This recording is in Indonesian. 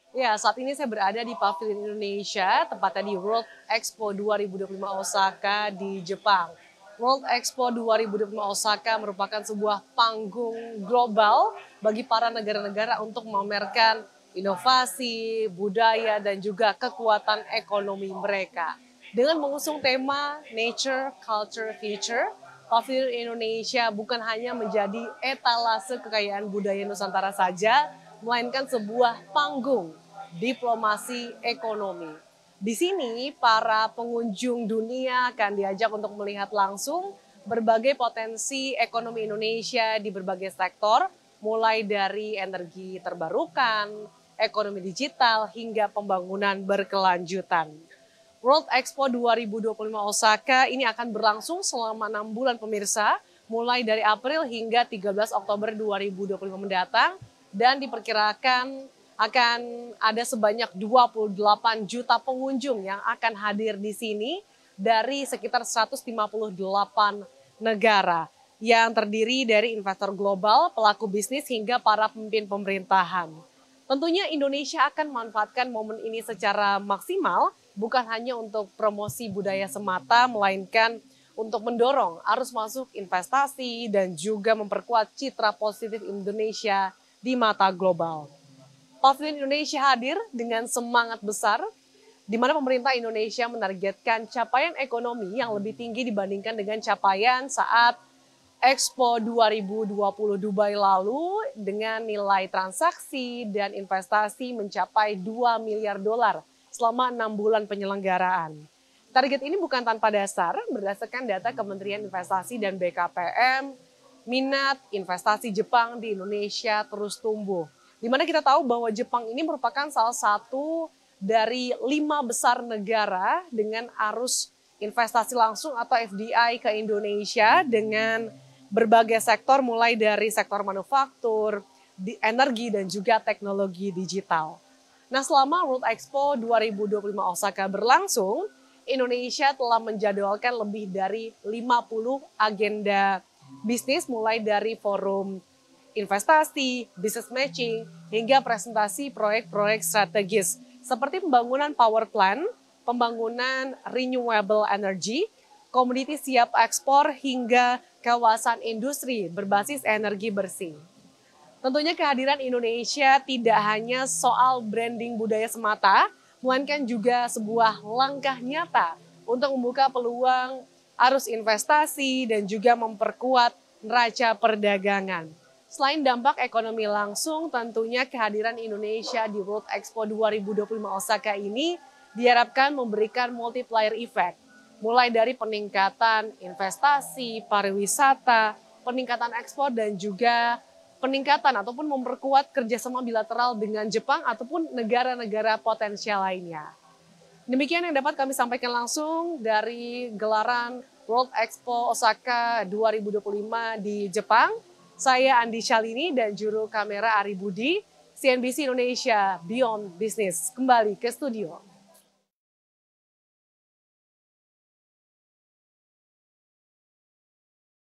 Ya, saat ini saya berada di Pavilion Indonesia, tepatnya di World Expo 2025 Osaka di Jepang. World Expo 2025 Osaka merupakan sebuah panggung global bagi para negara-negara untuk memamerkan inovasi, budaya, dan juga kekuatan ekonomi mereka. Dengan mengusung tema Nature, Culture, Future, Pavilion Indonesia bukan hanya menjadi etalase kekayaan budaya Nusantara saja, melainkan sebuah panggung diplomasi ekonomi. Di sini para pengunjung dunia akan diajak untuk melihat langsung berbagai potensi ekonomi Indonesia di berbagai sektor, mulai dari energi terbarukan, ekonomi digital, hingga pembangunan berkelanjutan. World Expo 2025 Osaka ini akan berlangsung selama 6 bulan pemirsa, mulai dari April hingga 13 Oktober 2025 mendatang, dan diperkirakan akan ada sebanyak 28 juta pengunjung yang akan hadir di sini dari sekitar 158 negara yang terdiri dari investor global, pelaku bisnis, hingga para pemimpin pemerintahan. Tentunya Indonesia akan memanfaatkan momen ini secara maksimal, bukan hanya untuk promosi budaya semata, melainkan untuk mendorong arus masuk investasi dan juga memperkuat citra positif Indonesia di mata global. Pavilion Indonesia hadir dengan semangat besar, di mana pemerintah Indonesia menargetkan capaian ekonomi yang lebih tinggi dibandingkan dengan capaian saat Expo 2020 Dubai lalu, dengan nilai transaksi dan investasi mencapai 2 miliar dolar selama 6 bulan penyelenggaraan. Target ini bukan tanpa dasar, berdasarkan data Kementerian Investasi dan BKPM, minat investasi Jepang di Indonesia terus tumbuh. Di mana kita tahu bahwa Jepang ini merupakan salah satu dari 5 besar negara dengan arus investasi langsung atau FDI ke Indonesia dengan berbagai sektor, mulai dari sektor manufaktur, energi, dan juga teknologi digital. Nah, selama World Expo 2025 Osaka berlangsung, Indonesia telah menjadwalkan lebih dari 50 agenda bisnis, mulai dari forum investasi, business matching, hingga presentasi proyek-proyek strategis seperti pembangunan power plant, pembangunan renewable energy, komoditi siap ekspor, hingga kawasan industri berbasis energi bersih. Tentunya kehadiran Indonesia tidak hanya soal branding budaya semata, melainkan juga sebuah langkah nyata untuk membuka peluang arus investasi dan juga memperkuat neraca perdagangan. Selain dampak ekonomi langsung, tentunya kehadiran Indonesia di World Expo 2025 Osaka ini diharapkan memberikan multiplier effect, mulai dari peningkatan investasi, pariwisata, peningkatan ekspor, dan juga peningkatan ataupun memperkuat kerjasama bilateral dengan Jepang ataupun negara-negara potensial lainnya. Demikian yang dapat kami sampaikan langsung dari gelaran World Expo Osaka 2025 di Jepang. Saya Andi Shalini dan juru kamera Ari Budi, CNBC Indonesia Beyond Business. Kembali ke studio.